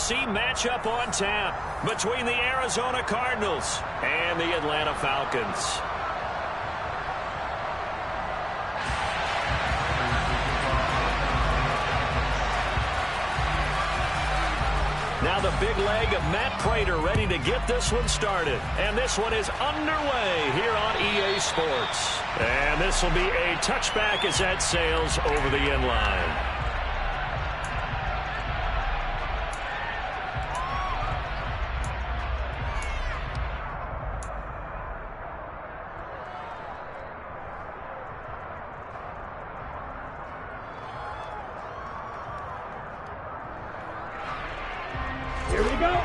NFC matchup on tap between the Arizona Cardinals and the Atlanta Falcons. Now the big leg of Matt Prater ready to get this one started. And this one is underway here on EA Sports. And this will be a touchback as that sails over the end line. Here we go.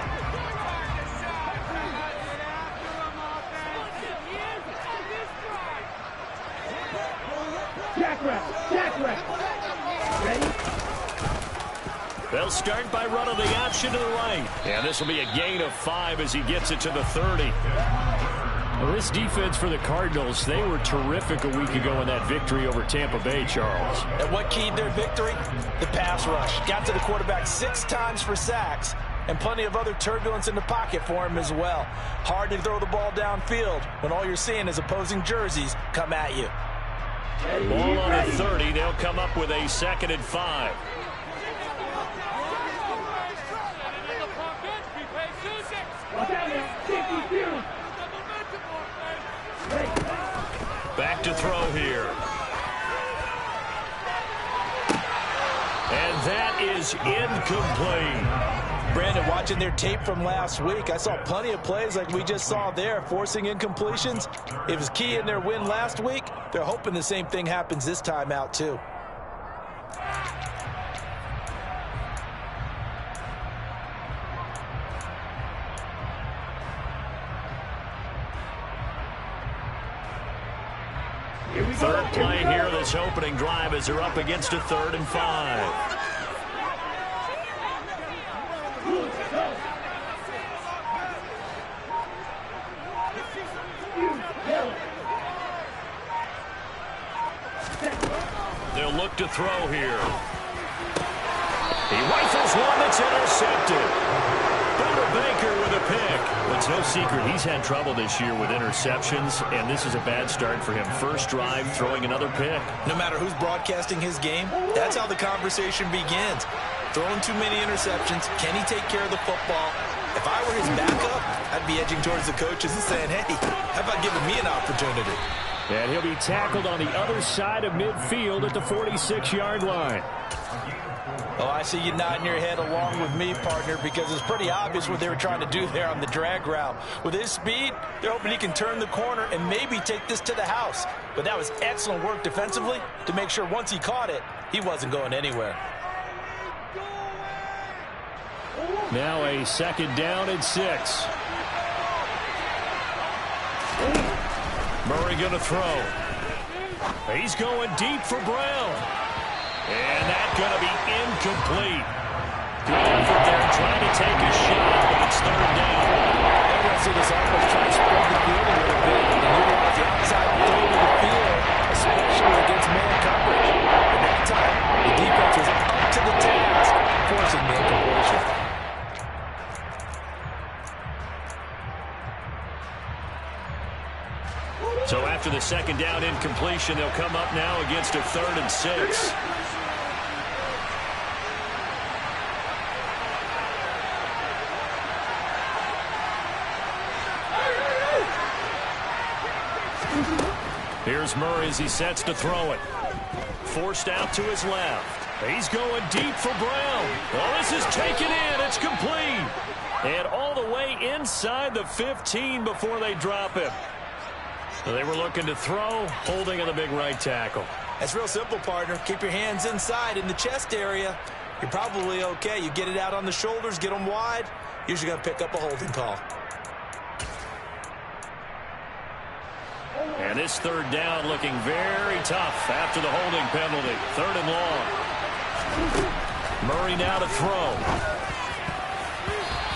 Jack rep. Ready? They'll start by running the option to the right. And this will be a gain of 5 as he gets it to the 30. Well, this defense for the Cardinals, they were terrific a week ago in that victory over Tampa Bay, Charles. And what keyed their victory? The pass rush. Got to the quarterback 6 times for sacks. And plenty of other turbulence in the pocket for him as well. Hard to throw the ball downfield when all you're seeing is opposing jerseys come at you. Ball on the 30. They'll come up with a 2nd and 5. Back to throw here. And that is incomplete. Brandon, watching their tape from last week, I saw plenty of plays like we just saw there, forcing incompletions. It was key in their win last week. They're hoping the same thing happens this time out, too. Third play here, this opening drive as they're up against a 3rd and 5. They'll look to throw here. He rifles one that's intercepted. Buda Baker with a pick. It's no secret he's had trouble this year with interceptions, and this is a bad start for him. First drive, throwing another pick. No matter who's broadcasting his game, that's how the conversation begins. Throwing too many interceptions. Can he take care of the football? If I were his backup, I'd be edging towards the coaches and saying, hey, how about giving me an opportunity? And he'll be tackled on the other side of midfield at the 46-yard line. Oh, I see you nodding your head along with me, partner, because it's pretty obvious what they were trying to do there on the drag route. With his speed, they're hoping he can turn the corner and maybe take this to the house. But that was excellent work defensively to make sure once he caught it, he wasn't going anywhere. Now a 2nd down and 6. Murray going to throw. He's going deep for Brown. And that's going to be incomplete. Good effort there trying to take a shot, but it's 3rd down. I'm going to see this offense try to spread the field a little bit and utilize the outside throw to the field, especially against man coverage. At that time, the defense was up to the task, forcing the incompletion. So after the 2nd down incompletion, they'll come up now against a 3rd and 6. Here's Murray as he sets to throw it. Forced out to his left. He's going deep for Brown. Well, this is taken in. It's complete. And all the way inside the 15 before they drop him. So they were looking to throw, holding on the big right tackle. That's real simple, partner. Keep your hands inside in the chest area. You're probably okay. You get it out on the shoulders, get them wide. Usually going to pick up a holding call. And this 3rd down looking very tough after the holding penalty. 3rd and long. Murray now to throw.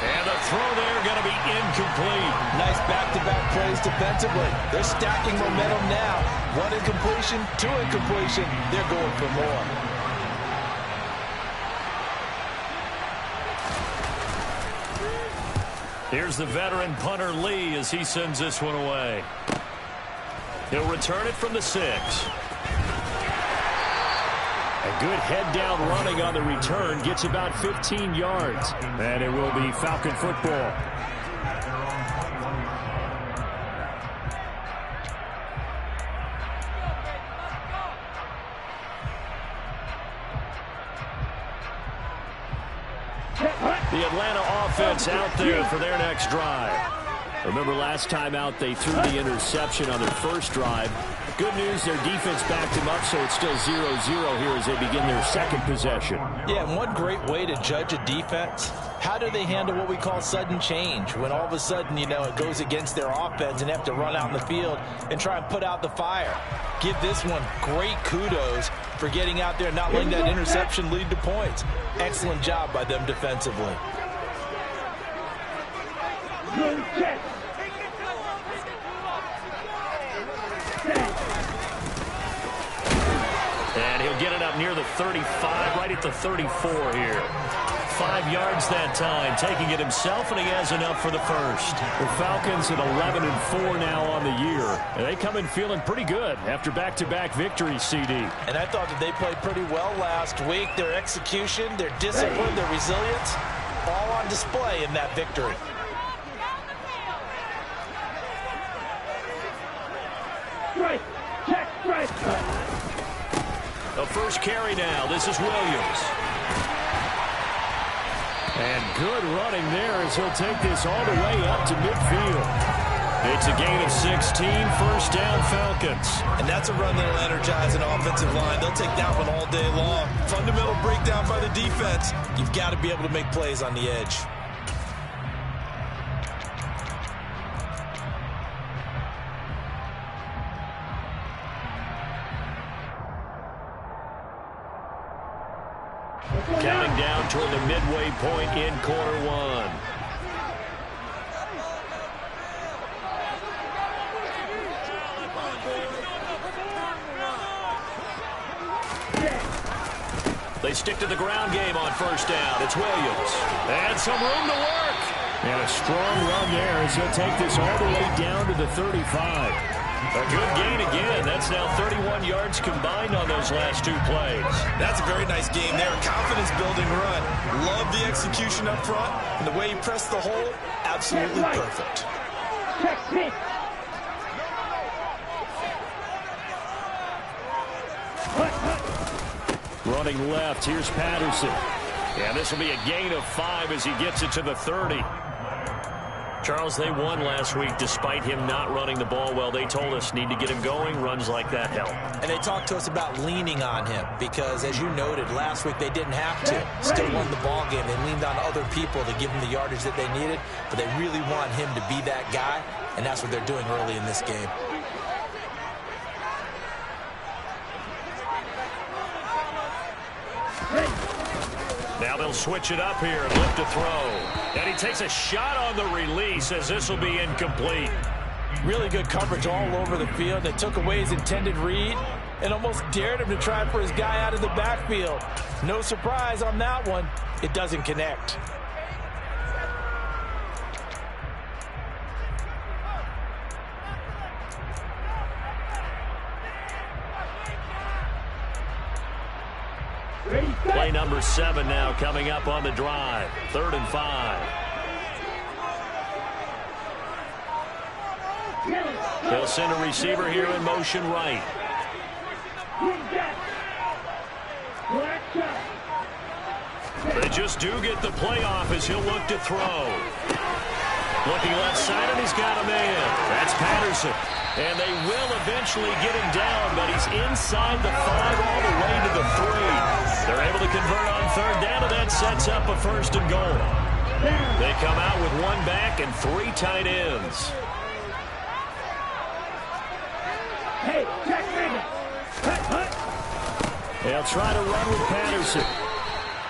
And the throw there going to be incomplete. Nice back-to-back plays defensively. They're stacking momentum now. 1 incompletion, 2 incompletion. They're going for more. Here's the veteran punter Lee as he sends this one away. He'll return it from the 6. A good head-down running on the return gets about 15 yards. And it will be Falcon football. The Atlanta offense out there for their next drive. Remember last time out they threw the interception on their first drive. Good news, their defense backed him up, so it's still 0-0 here as they begin their second possession. Yeah, and one great way to judge a defense, how do they handle what we call sudden change? When all of a sudden, you know, it goes against their offense and they have to run out in the field and try and put out the fire. Give this one great kudos for getting out there and not letting that interception lead to points. Excellent job by them defensively. And he'll get it up near the 35, right at the 34 here. 5 yards that time, taking it himself, and he has enough for the first. The Falcons at 11-4 now on the year. And they come in feeling pretty good after back-to-back victories, CD. And I thought that they played pretty well last week. Their execution, their discipline, their resilience, all on display in that victory. Strike, check, strike. The first carry now. This is Williams. And good running there as he'll take this all the way up to midfield. It's a gain of 16, first down Falcons. And that's a run that'll energize an offensive line. They'll take that one all day long. Fundamental breakdown by the defense. You've got to be able to make plays on the edge. Counting down toward the midway point in quarter one. They stick to the ground game on first down. It's Williams. And some room to work. And a strong run there as he'll take this all the way down to the 35. A good gain again. That's now 31 yards combined on those last two plays. That's a very nice game there. Confidence-building run. Love the execution up front. And the way he pressed the hole, absolutely perfect. Check, pitch. Running left, here's Patterson. And this will be a gain of 5 as he gets it to the 30. Charles, they won last week despite him not running the ball well. They told us need to get him going. Runs like that help. And they talked to us about leaning on him because, as you noted, last week they didn't have to. Still won the ball game. They leaned on other people to give him the yardage that they needed, but they really want him to be that guy, and that's what they're doing early in this game. Now they'll switch it up here and lift a throw. And he takes a shot on the release as this will be incomplete. Really good coverage all over the field. They took away his intended read and almost dared him to try for his guy out of the backfield. No surprise on that one. It doesn't connect. Play number 7 now coming up on the drive. 3rd and 5. They'll send a receiver here in motion right. They just do get the playoff as he'll look to throw. Looking left side, and he's got a man. That's Patterson. And they will eventually get him down, but he's inside the 5 all the way to the 3. They're able to convert on 3rd down, and that sets up a 1st and goal. They come out with 1 back and 3 tight ends. Hey, check, They'll try to run with Patterson.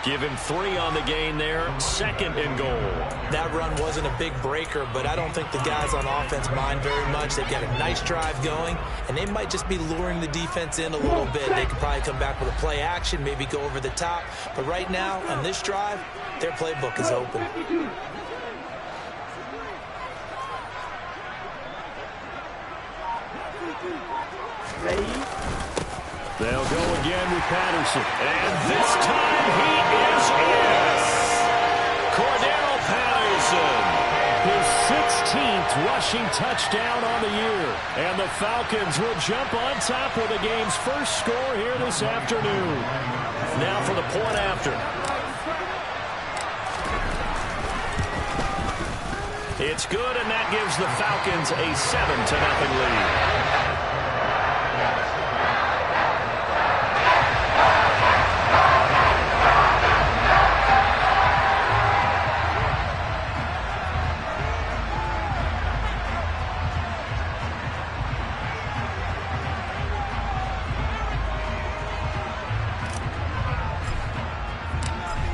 Give him 3 on the gain there. 2nd and goal. That run wasn't a big breaker, but I don't think the guys on offense mind very much. They've got a nice drive going, and they might just be luring the defense in a little bit. They could probably come back with a play action, maybe go over the top. But right now, on this drive, their playbook is open. Ready? They'll go again with Patterson. And this time he is in. Cordero Patterson. His 16th rushing touchdown on the year. And the Falcons will jump on top with the game's first score here this afternoon. Now for the point after. It's good, and that gives the Falcons a 7-0 lead.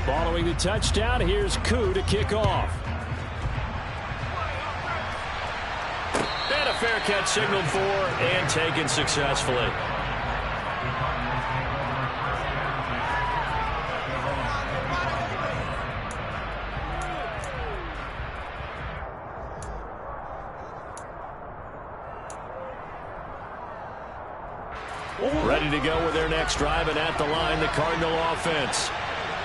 Following the touchdown, here's Koo to kick off. And a fair catch signaled for and taken successfully. Ready to go with their next drive, and at the line, the Cardinal offense.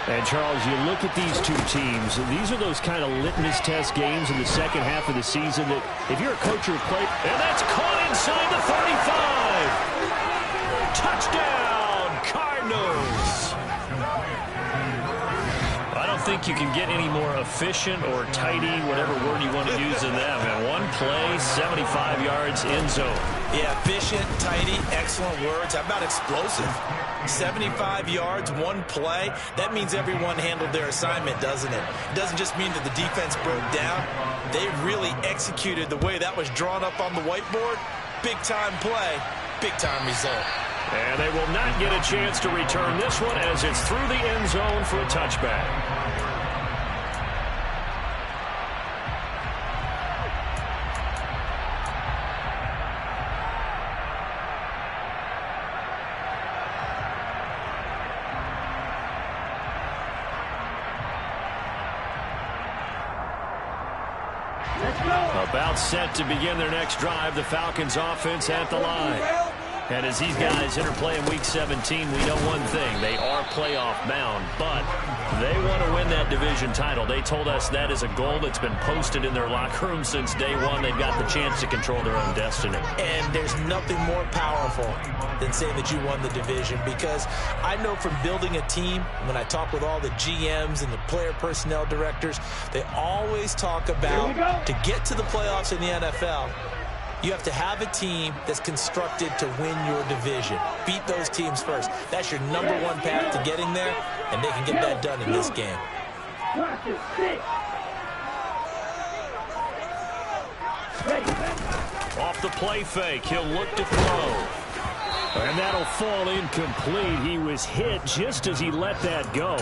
And, Charles, you look at these two teams, these are those kind of litmus test games in the second half of the season that if you're a coach or a player, and that's caught inside the 35. Touchdown, Cardinals. I don't think you can get any more efficient or tidy, whatever word you want to use in that. Man, one play, 75 yards, end zone. Yeah, efficient, tidy, excellent words. How about explosive? 75 yards, one play. That means everyone handled their assignment, doesn't it? It doesn't just mean that the defense broke down. They really executed the way that was drawn up on the whiteboard. Big-time play, big-time result. And they will not get a chance to return this one as it's through the end zone for a touchback. About set to begin their next drive, the Falcons offense at the line. And as these guys interplay in Week 17, we know one thing. They are playoff bound, but they want to win that division title. They told us that is a goal that's been posted in their locker room since day one. They've got the chance to control their own destiny. And there's nothing more powerful than saying that you won the division, because I know from building a team, when I talk with all the GMs and the player personnel directors, they always talk about to get to the playoffs in the NFL, you have to have a team that's constructed to win your division. Beat those teams first. That's your number one path to getting there, and they can get that done in this game. Off the play fake, he'll look to throw. And that'll fall incomplete. He was hit just as he let that go.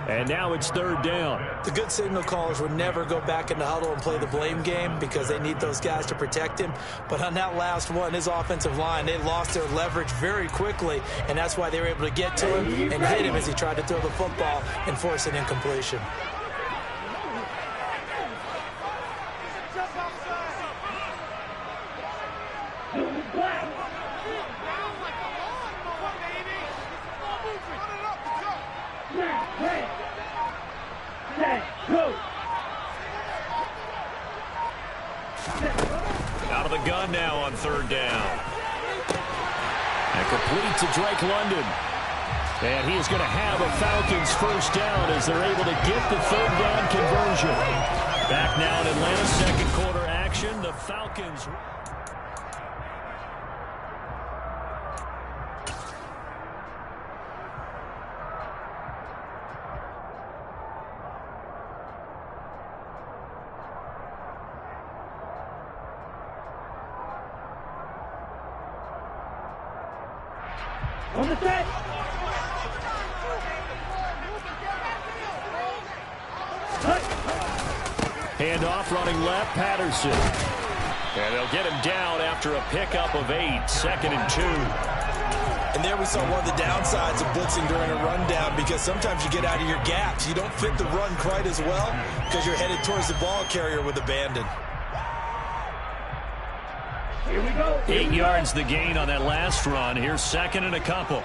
And now it's third down. The good signal callers would never go back in the huddle and play the blame game because they need those guys to protect him. But on that last one, his offensive line, they lost their leverage very quickly, and that's why they were able to get to him and hit him as he tried to throw the football and force an incompletion. Out of the gun now on third down. And complete to Drake London. And he is going to have a Falcons first down as they're able to get the third down conversion. Back now in Atlanta's second quarter action. The Falcons... On the set. Handoff running left, Patterson. And they'll get him down after a pickup of 8, 2nd and 2. And there we saw one of the downsides of blitzing during a rundown, because sometimes you get out of your gaps. You don't fit the run quite as well because you're headed towards the ball carrier with abandon. Here we go. 8 yards the gain on that last run. Here's second and a couple.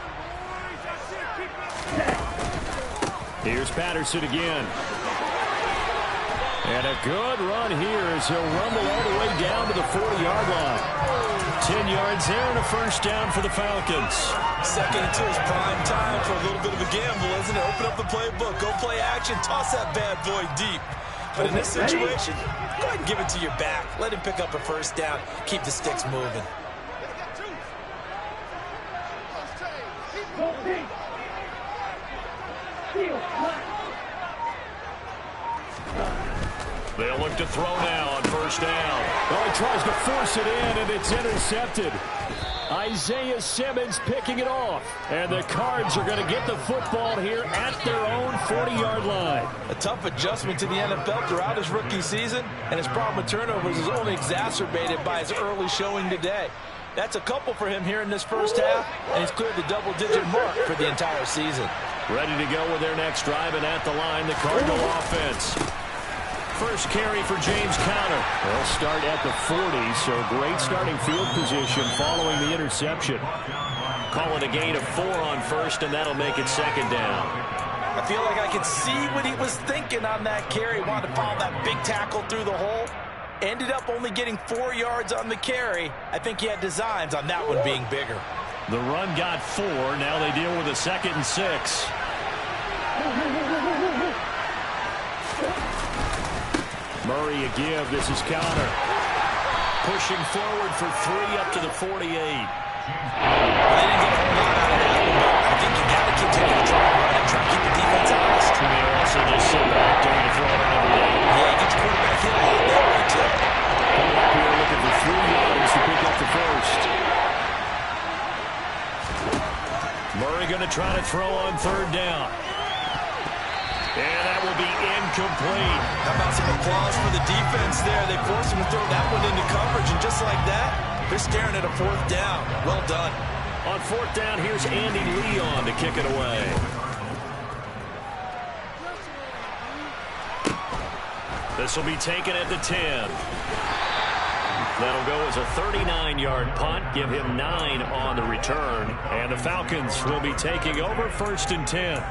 Here's Patterson again. And a good run here as he'll rumble all the way down to the 40-yard line. 10 yards there and a first down for the Falcons. Second until it's prime time for a little bit of a gamble, isn't it? Open up the playbook, go play action, toss that bad boy deep. But in this situation, go ahead and give it to your back. Let him pick up a first down. Keep the sticks moving. They'll look to throw now on first down. Oh, he tries to force it in, and it's intercepted. Isaiah Simmons picking it off. And the Cards are going to get the football here at their own 40-yard line. A tough adjustment to the NFL throughout his rookie season, and his problem with turnovers is only exacerbated by his early showing today. That's a couple for him here in this first half, and he's cleared the double-digit mark for the entire season. Ready to go with their next drive, and at the line, the Cardinal offense. First carry for James Conner. They'll start at the 40, so great starting field position following the interception. Call it a gain of 4 on first, and that'll make it second down. I feel like I can see what he was thinking on that carry. Wanted to follow that big tackle through the hole. Ended up only getting 4 yards on the carry. I think he had designs on that one being bigger. The run got 4. Now they deal with a 2nd and 6. Murray a give. This is Conner. Pushing forward for 3 up to the 48. They didn't get a whole lot out of that one, but I think you got to continue to try and run and try to keep the defense honest. And they also just sit back during the throw every day. Yeah, get your quarterback hit a lot that way, too. Coming up here looking for 3 yards to pick up the first. Murray going to try to throw on 3rd down. And that will be incomplete. How about some applause for the defense there? They forced him to throw that one into coverage, and just like that, they're staring at a 4th down. Well done. On 4th down, here's Andy Leon to kick it away. This will be taken at the 10. That'll go as a 39-yard punt, give him 9 on the return. And the Falcons will be taking over 1st and 10.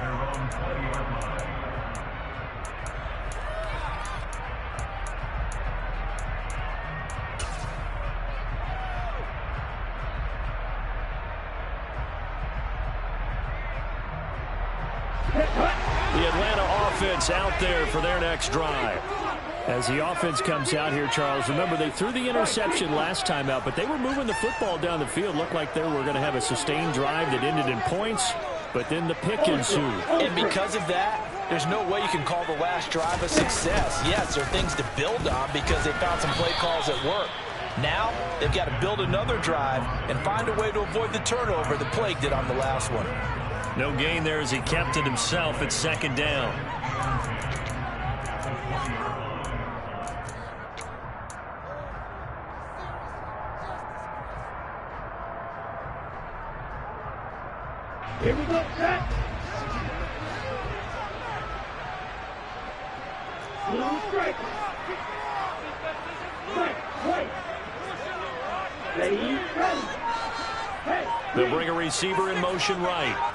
The Atlanta offense out there for their next drive. As the offense comes out here, Charles, remember they threw the interception last time out, but they were moving the football down the field. Looked like they were going to have a sustained drive that ended in points, but then the pick ensued. And because of that, there's no way you can call the last drive a success. Yes, there are things to build on because they found some play calls that work. Now, they've got to build another drive and find a way to avoid the turnover that plagued it on the last one. No gain there as he kept it himself at 2nd down. Here we go, set. Blue strike. Strike, right. Ready, ready. Hey. They'll bring a receiver in motion right.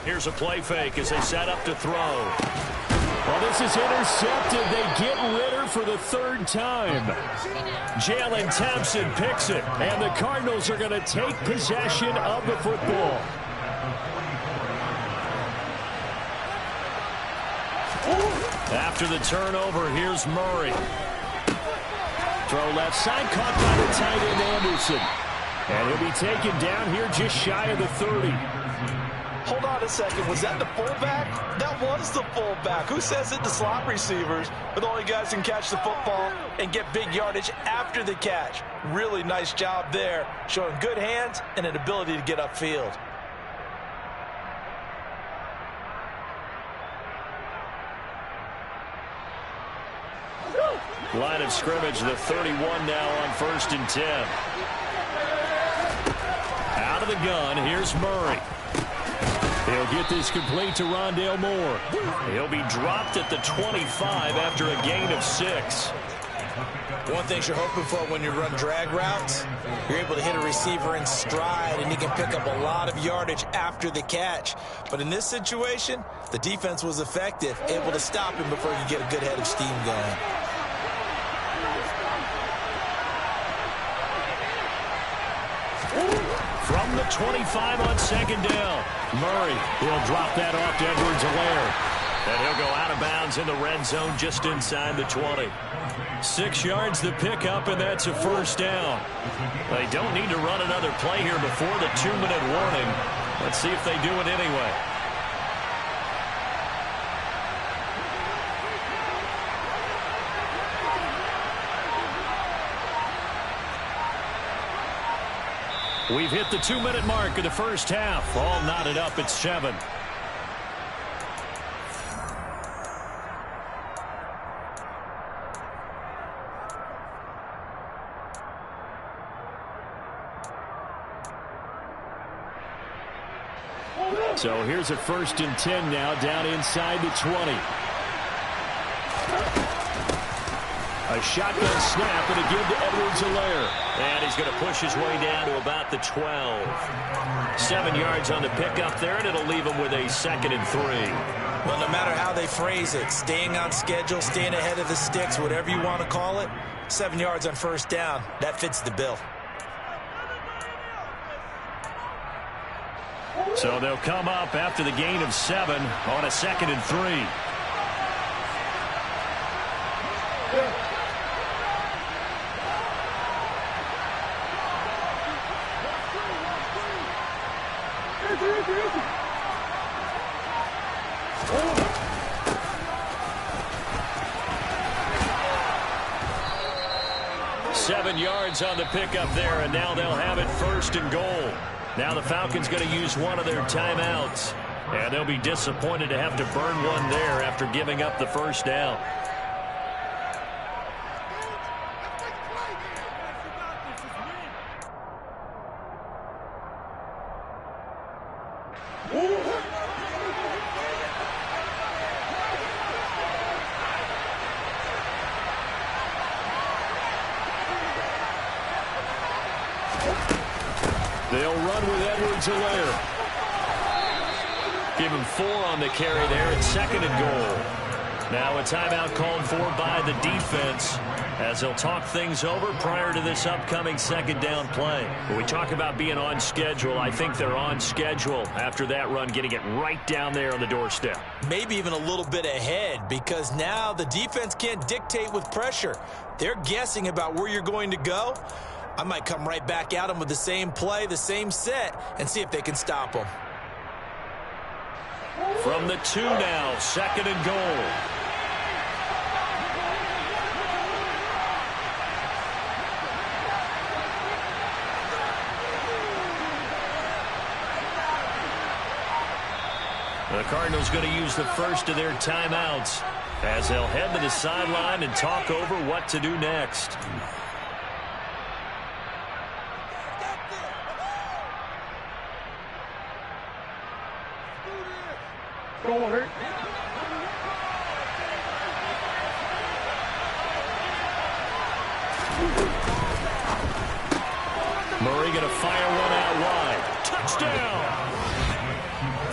Here's a play fake as they set up to throw. Well, this is intercepted. They get Ritter for the 3rd time. Jalen Thompson picks it, and the Cardinals are going to take possession of the football. After the turnover, here's Murray. Throw left side, caught by the tight end Anderson. And he'll be taken down here just shy of the 30. Hold on a second. Was that the fullback? That was the fullback. Who says it? The slot receivers are the only guys who can catch the football and get big yardage after the catch. Really nice job there, showing good hands and an ability to get upfield. Line of scrimmage, the 31 now on 1st and 10. Out of the gun, here's Murray. He'll get this complete to Rondale Moore. He'll be dropped at the 25 after a gain of 6. One thing you're hoping for when you run drag routes, you're able to hit a receiver in stride, and he can pick up a lot of yardage after the catch. But in this situation, the defense was effective, able to stop him before he could get a good head of steam going. From the 25 on second down, Murray, he'll drop that off to Edwards-Helaire. And he'll go out of bounds in the red zone just inside the 20. 6 yards the pickup, and that's a first down. They don't need to run another play here before the 2-minute warning. Let's see if they do it anyway. We've hit the 2-minute mark of the first half. All knotted up at 7. So here's a 1st and 10 now down inside the 20. A shotgun snap and a give to Edwards-Helaire. And he's going to push his way down to about the 12. 7 yards on the pickup there, and it'll leave him with a 2nd and 3. Well, no matter how they phrase it, staying on schedule, staying ahead of the sticks, whatever you want to call it, 7 yards on first down, that fits the bill. So they'll come up after the gain of 7 on a 2nd and 3. Seven yards on the pickup there, and now they'll have it 1st and goal. Now the Falcons going to use one of their timeouts, and they'll be disappointed to have to burn one there after giving up the first down. They'll run with Edwards-Helaire. Give him 4 on the carry there. It's 2nd and goal. Now a timeout called for by the defense as they'll talk things over prior to this upcoming 2nd down play. When we talk about being on schedule, I think they're on schedule after that run, getting it right down there on the doorstep. Maybe even a little bit ahead, because now the defense can't dictate with pressure. They're guessing about where you're going to go. I might come right back at them with the same play, the same set, and see if they can stop them. From the 2 now, 2nd and goal. The Cardinals going to use the first of their timeouts as they'll head to the sideline and talk over what to do next. Corner. Murray going to fire one out wide. Touchdown!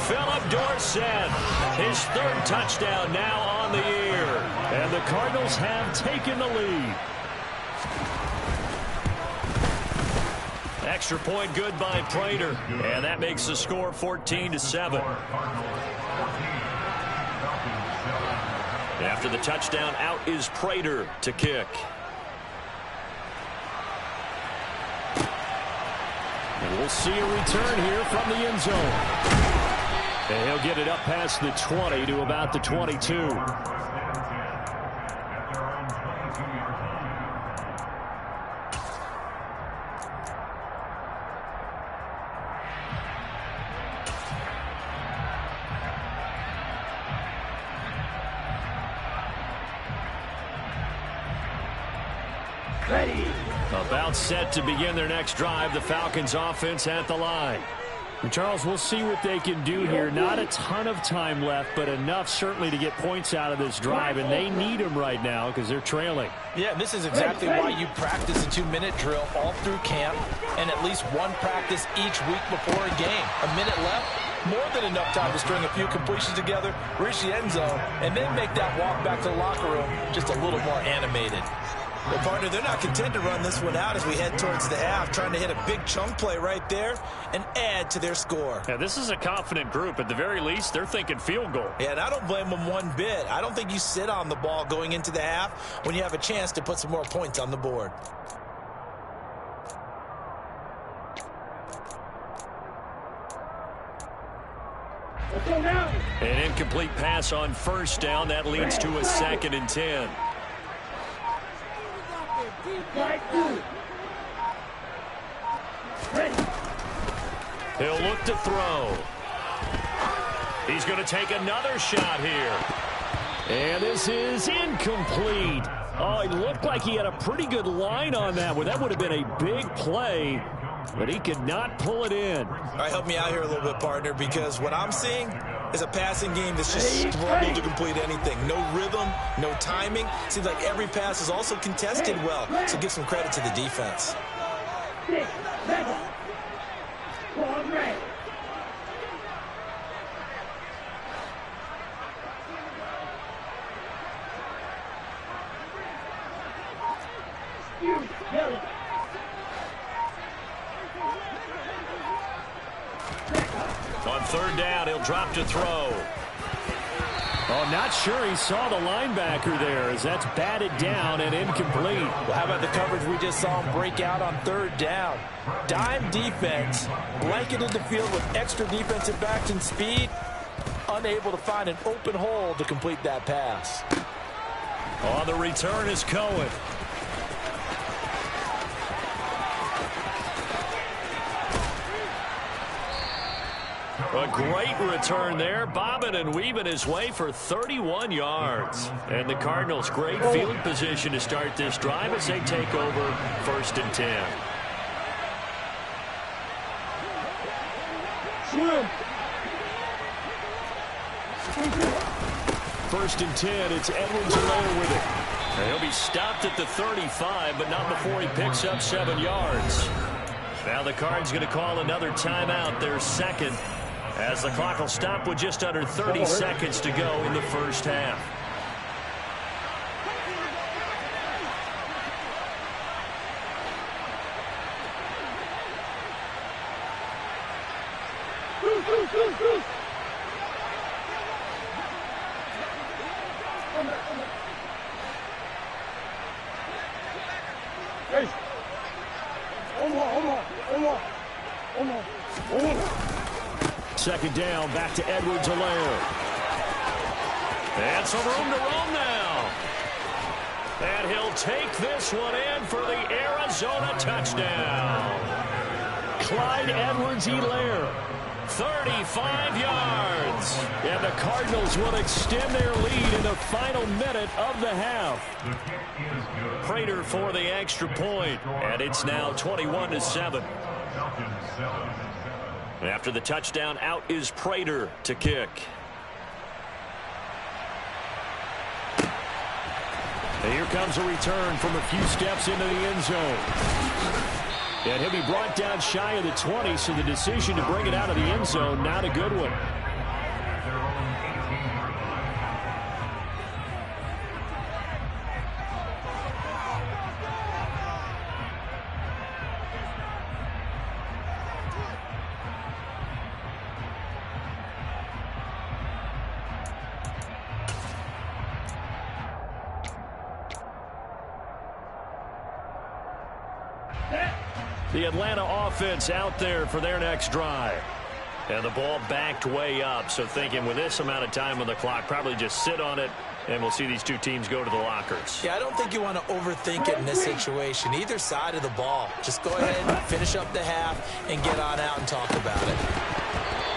Philip Dorsett, his 3rd touchdown now on the year. And the Cardinals have taken the lead. Extra point good by Prater. And that makes the score 14-7. After the touchdown, out is Prater to kick. And we'll see a return here from the end zone. And he'll get it up past the 20 to about the 22. Ready. About set to begin their next drive. The Falcons offense at the line. And Charles, we'll see what they can do here. Not a ton of time left, but enough certainly to get points out of this drive, and they need them right now because they're trailing. Yeah, and this is exactly why you practice a 2-minute drill all through camp and at least one practice each week before a game. A minute left, more than enough time to string a few completions together, reach the end zone, and then make that walk back to the locker room just a little more animated. Well, partner, they're not content to run this one out as we head towards the half, trying to hit a big chunk play right there and add to their score. Yeah, this is a confident group. At the very least, they're thinking field goal. Yeah, and I don't blame them one bit. I don't think you sit on the ball going into the half when you have a chance to put some more points on the board. Let's go now. An incomplete pass on first down. That leads to a 2nd and 10. Right through. Ready. He'll look to throw. He's going to take another shot here. And this is incomplete. Oh, it looked like he had a pretty good line on that one. That would have been a big play, but he could not pull it in. All right, help me out here a little bit, partner, because what I'm seeing is a passing game that's just struggled to complete anything. No rhythm, no timing. Seems like every pass is also contested well, so give some credit to the defense. 6 seconds. Ball red. Yellow. On 3rd down, he'll drop to throw. Oh, not sure he saw the linebacker there as that's batted down and incomplete. Well, how about the coverage we just saw him break out on 3rd down? Dime defense, blanketed the field with extra defensive backs and speed, unable to find an open hole to complete that pass. On the return is Cohen. A great return there, bobbing and weaving his way for 31 yards. And the Cardinals, great field position to start this drive as they take over 1st and 10. Swim. 1st and 10, it's Edwards-Helaire with it. And he'll be stopped at the 35, but not before he picks up 7 yards. Now the Cards going to call another timeout, their 2nd. As the clock will stop with just under 30 seconds to go in the first half. Hey. Second down, back to Edwards-Helaire. And some room to roam now. And he'll take this one in for the Arizona touchdown. Clyde Edwards-Helaire, 35 yards. And the Cardinals will extend their lead in the final minute of the half. Prater for the extra point, and it's now 21-7. After the touchdown, out is Prater to kick. And here comes a return from a few steps into the end zone. And he'll be brought down shy of the 20, so the decision to bring it out of the end zone, not a good one. The Atlanta offense out there for their next drive. And the ball backed way up, so thinking with this amount of time on the clock, probably just sit on it, and we'll see these two teams go to the lockers. Yeah, I don't think you want to overthink it in this situation. Either side of the ball. Just go ahead and finish up the half and get on out and talk about it.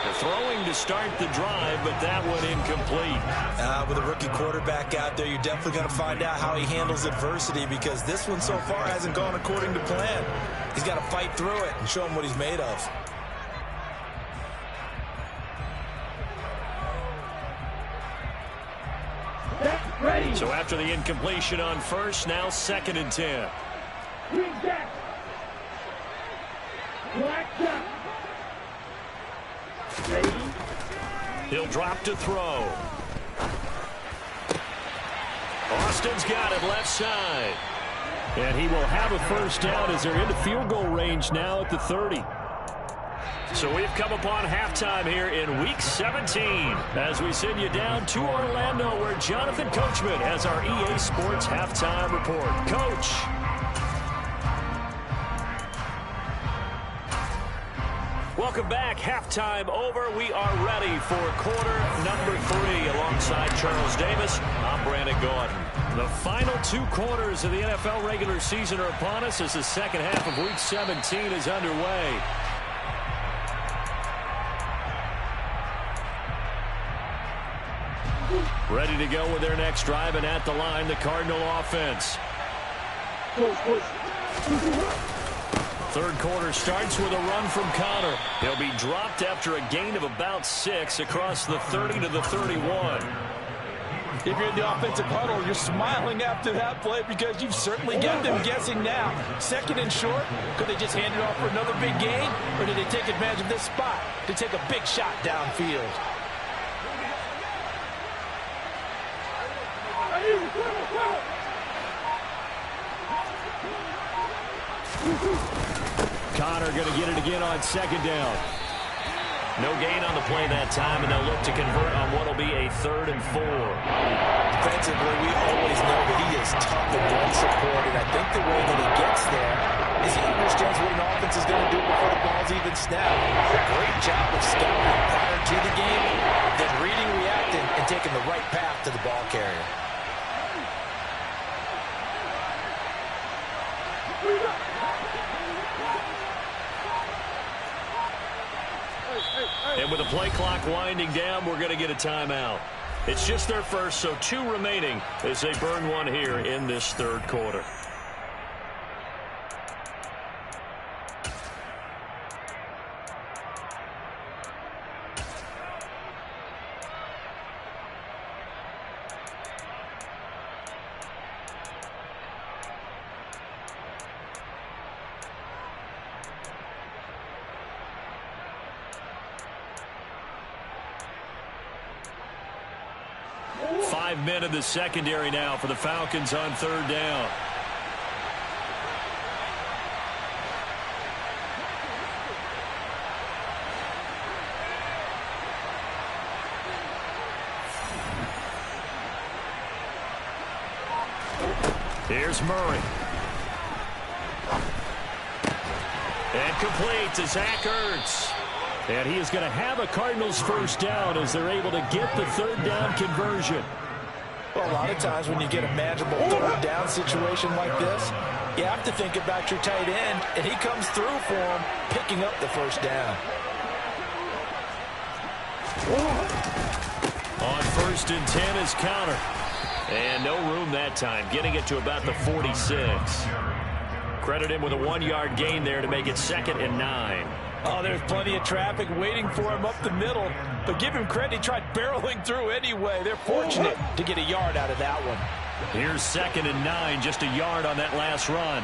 They're throwing to start the drive, but that one incomplete. With a rookie quarterback out there, you're definitely going to find out how he handles adversity, because this one so far hasn't gone according to plan. He's got to fight through it and show him what he's made of. So after the incompletion on first, now 2nd and 10. Green back. Black top. Ready? He'll drop to throw. Austin's got it left side. And he will have a first down as they're into field goal range now at the 30. So we've come upon halftime here in Week 17 as we send you down to Orlando where Jonathan Coachman has our EA Sports Halftime Report. Coach. Welcome back. Halftime over. We are ready for quarter number 3 alongside Charles Davis. I'm Brandon Gordon. The final 2 quarters of the NFL regular season are upon us as the second half of Week 17 is underway. Ready to go with their next drive, and at the line, the Cardinal offense. Third quarter starts with a run from Connor. He'll be dropped after a gain of about 6 across the 30 to the 31. If you're in the offensive huddle, you're smiling after that play because you've certainly got them guessing now. 2nd and short, could they just hand it off for another big gain, or did they take advantage of this spot to take a big shot downfield? Connor going to get it again on 2nd down. No gain on the play that time, and they'll look to convert on what will be a 3rd and 4. Defensively, we always know that he is tough and run support, and I think the way that he gets there is he understands what an offense is going to do before the ball's even snapped. A great job of scouting prior to the game, then reading, reacting, and taking the right path to the ball carrier. And with the play clock winding down, we're going to get a timeout. It's just their first, so 2 remaining as they burn one here in this 3rd quarter. Five men in the secondary now for the Falcons on 3rd down. Here's Murray. And complete to Zach Ertz. And he is going to have a Cardinals first down as they're able to get the 3rd down conversion. Well, a lot of times when you get a manageable 3rd down situation like this, you have to think about your tight end, and he comes through for him, picking up the first down. On 1st and 10 is Connor. And no room that time, getting it to about the 46. Credit him with a 1-yard gain there to make it 2nd and 9. Oh, there's plenty of traffic waiting for him up the middle. But give him credit, he tried barreling through anyway. They're fortunate to get a yard out of that one. Here's 2nd and 9, just a yard on that last run.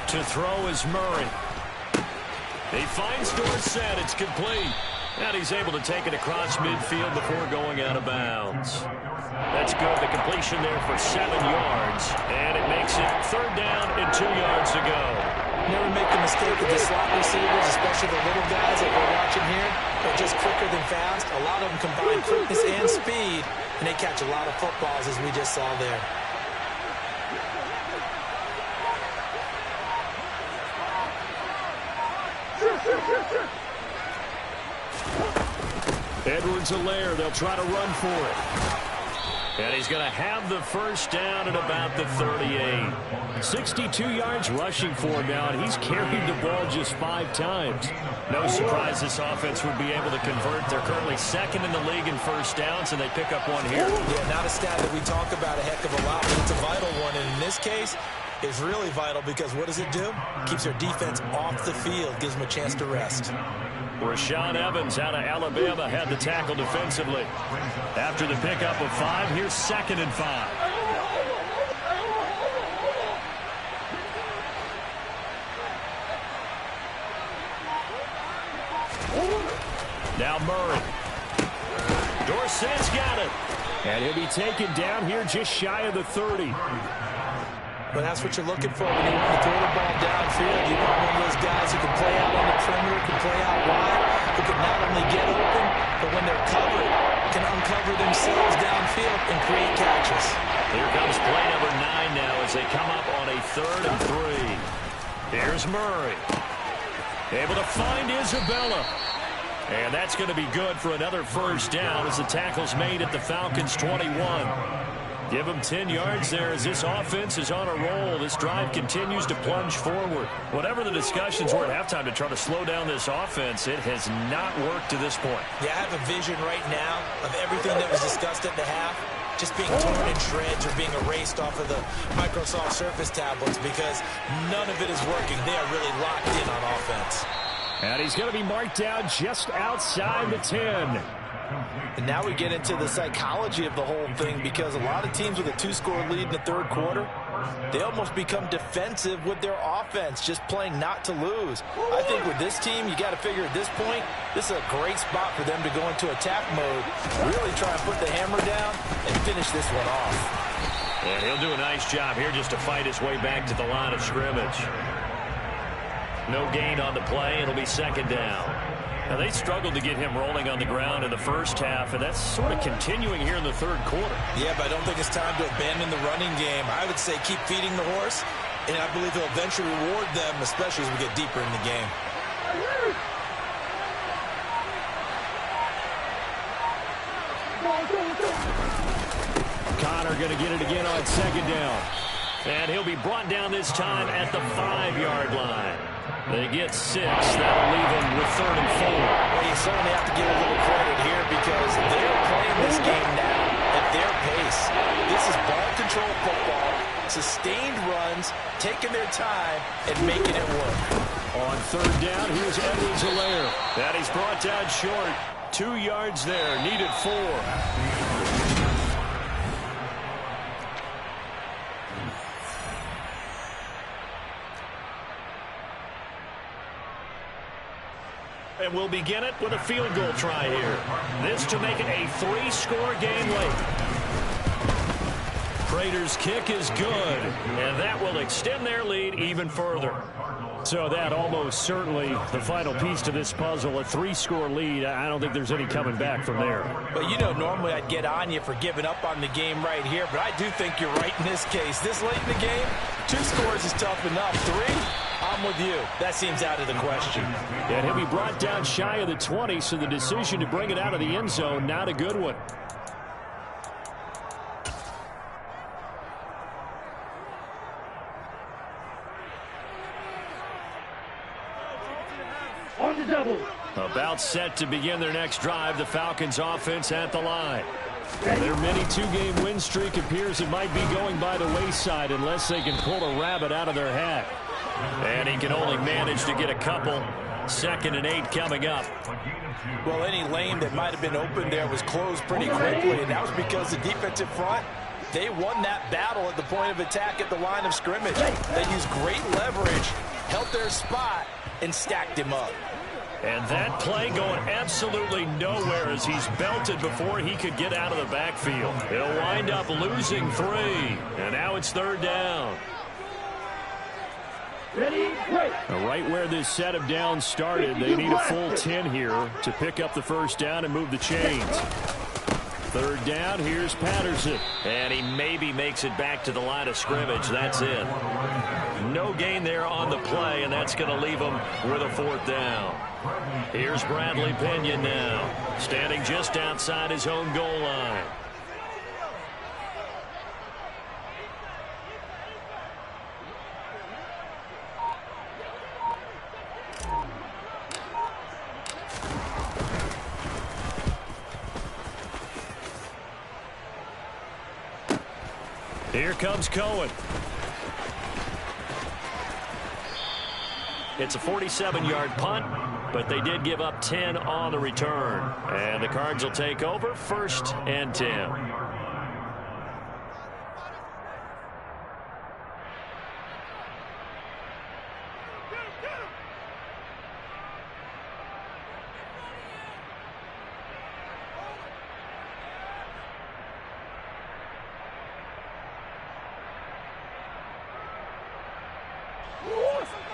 To throw is Murray. He finds Dorsett. It's complete. And he's able to take it across midfield before going out of bounds. That's good. The completion there for 7 yards. And it makes it 3rd down and 2 yards to go. Never make the mistake of the slot receivers, especially the little guys that we're watching here. They're just quicker than fast. A lot of them combine quickness and speed, and they catch a lot of footballs, as we just saw there. Edwards-Helaire, they'll try to run for it. And he's going to have the first down at about the 38. 62 yards rushing for him now, and he's carried the ball just 5 times. No surprise this offense would be able to convert. They're currently 2nd in the league in first downs, and they pick up one here. Yeah, not a stat that we talk about a heck of a lot, but it's a vital one. And in this this case is really vital because what does it do? Keeps their defense off the field, gives them a chance to rest. Rashaan Evans out of Alabama had the tackle defensively. After the pickup of 5, here's 2nd and 5. Now Murray. Dorsett's got it. And he'll be taken down here just shy of the 30. But that's what you're looking for when you want to throw the ball downfield. You want one of those guys who can play out on the perimeter, can play out wide, who can not only get open, but when they're covered, can uncover themselves downfield and create catches. Here comes play number 9 now as they come up on a 3rd and 3. Here's Murray. Able to find Isabella. And that's going to be good for another first down as the tackle's made at the Falcons' 21. Give them 10 yards there as this offense is on a roll. This drive continues to plunge forward. Whatever the discussions were at halftime to try to slow down this offense, it has not worked to this point. Yeah, I have a vision right now of everything that was discussed at the half just being torn in shreds or being erased off of the Microsoft Surface tablets because none of it is working. They are really locked in on offense. And he's going to be marked down just outside the 10. And now we get into the psychology of the whole thing because a lot of teams with a 2-score lead in the 3rd quarter, they almost become defensive with their offense, just playing not to lose. I think with this team, you got to figure at this point, this is a great spot for them to go into attack mode, really try and put the hammer down and finish this one off. And he'll do a nice job here just to fight his way back to the line of scrimmage. No gain on the play. It'll be 2nd down. Now, they struggled to get him rolling on the ground in the first half, and that's sort of continuing here in the 3rd quarter. Yeah, but I don't think it's time to abandon the running game. I would say keep feeding the horse, and I believe he'll eventually reward them, especially as we get deeper in the game. Connor going to get it again on 2nd down. And he'll be brought down this time at the 5-yard line. They get 6. That'll leave them with 3rd and 4. Well, you certainly have to give a little credit here because they're playing this game now at their pace. This is ball control football, sustained runs, taking their time, and making it work. On 3rd down, here's Edwards-Helaire. And he's brought down short. 2 yards there, needed 4. And we'll begin it with a field goal try here. This to make it a 3-score game late. Prater's kick is good, and that will extend their lead even further. So that almost certainly the final piece to this puzzle, a 3-score lead. I don't think there's any coming back from there. But, you know, normally I'd get on you for giving up on the game right here, but I do think you're right in this case. This late in the game, 2 scores is tough enough. 3, I'm with you. That seems out of the question. And he'll be brought down shy of the 20, so the decision to bring it out of the end zone, not a good one. On the double. About set to begin their next drive, the Falcons offense at the line. Their mini 2-game win streak appears it might be going by the wayside unless they can pull a rabbit out of their hat. And he can only manage to get a couple. 2nd and 8 coming up. Well, any lane that might have been open there was closed pretty quickly, and that was because the defensive front, they won that battle at the point of attack at the line of scrimmage. They used great leverage, held their spot, and stacked him up. And that play going absolutely nowhere as he's belted before he could get out of the backfield. He'll wind up losing 3. And now it's 3rd down. Ready, break. Right where this set of downs started, they need a full 10 here to pick up the first down and move the chains. 3rd down, here's Patterson. And he maybe makes it back to the line of scrimmage. That's it. No gain there on the play, and that's going to leave him with a 4th down. Here's Bradley Pinion now, standing just outside his own goal line. Here comes Cohen. It's a 47-yard punt, but they did give up 10 on the return. And the Cards will take over 1st and 10.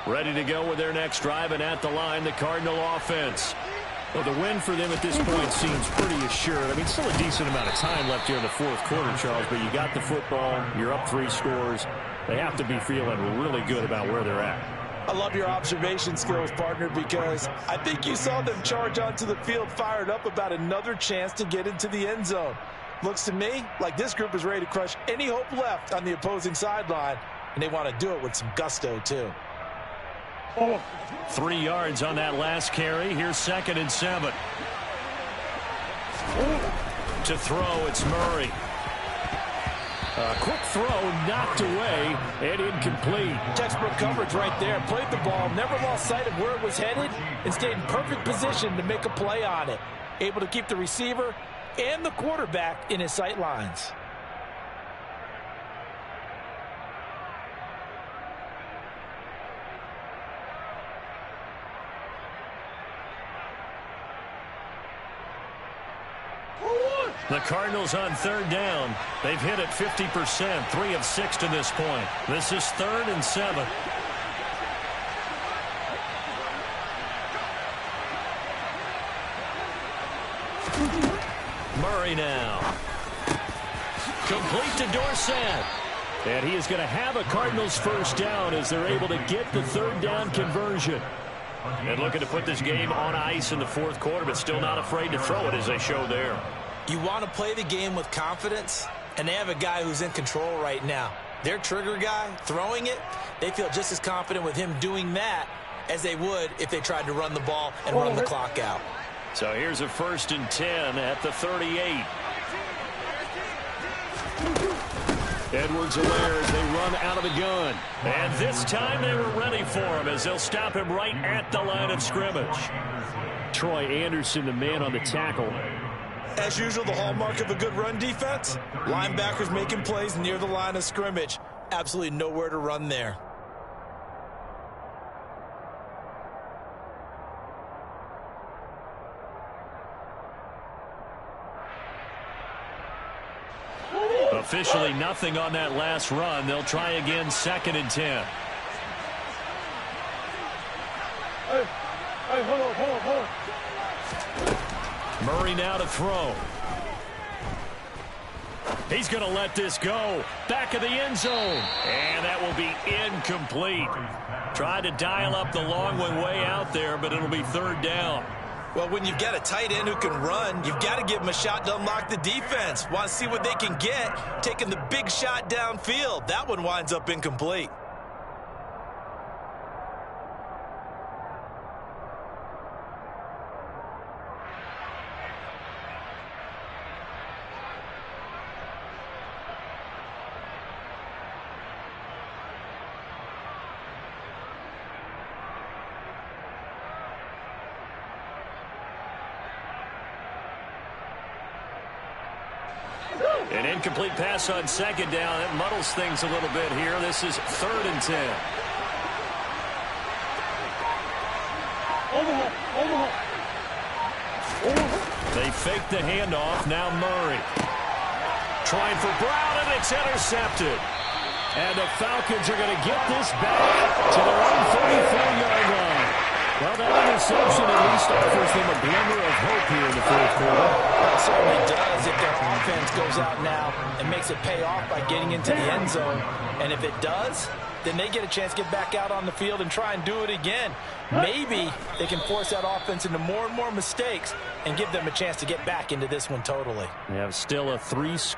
Ready to go with their next drive, and at the line, the Cardinal offense. Well, the win for them at this point seems pretty assured. I mean, still a decent amount of time left here in the 4th quarter, Charles, but you got the football, you're up 3 scores. They have to be feeling really good about where they're at. I love your observation skills, partner, because I think you saw them charge onto the field fired up about another chance to get into the end zone. Looks to me like this group is ready to crush any hope left on the opposing sideline, and they want to do it with some gusto, too. 3 yards on that last carry. Here's 2nd and 7. To throw, it's Murray. A quick throw, knocked away, and incomplete. Textbook coverage right there. Played the ball, never lost sight of where it was headed, and stayed in perfect position to make a play on it. Able to keep the receiver and the quarterback in his sight lines. The Cardinals on 3rd down. They've hit it 50%, 3 of 6 to this point. This is 3rd and 7. Murray now. Complete to Dorsett. And he is going to have a Cardinals 1st down as they're able to get the 3rd down conversion. And looking to put this game on ice in the 4th quarter, but still not afraid to throw it as they show there. You want to play the game with confidence, and they have a guy who's in control right now. Their trigger guy, throwing it, they feel just as confident with him doing that as they would if they tried to run the ball and run the clock out. So here's a 1st and 10 at the 38. Edwards-Helaire as they run out of the gun. And this time they were ready for him as they'll stop him right at the line of scrimmage. Troy Anderson, the man on the tackle. As usual, the hallmark of a good run defense, linebackers making plays near the line of scrimmage. Absolutely nowhere to run there. Officially nothing on that last run. They'll try again 2nd and 10. Hey, hold on. Murray now to throw. He's going to let this go. Back of the end zone. And that will be incomplete. Tried to dial up the long one way out there, but it'll be 3rd down. Well, when you've got a tight end who can run, you've got to give him a shot to unlock the defense. Want to see what they can get, taking the big shot downfield. That one winds up incomplete. An incomplete pass on 2nd down. That muddles things a little bit here. This is 3rd and 10. They fake the handoff. Now Murray. Trying for Brown, and it's intercepted. And the Falcons are going to get this back to their own 34-yard line. Well, that interception at least offers them a glimmer of hope here in the 4th quarter. It certainly does if their offense goes out now and makes it pay off by getting into the end zone. And if it does, then they get a chance to get back out on the field and try and do it again. Maybe they can force that offense into more and more mistakes and give them a chance to get back into this one totally. They have still a 3-score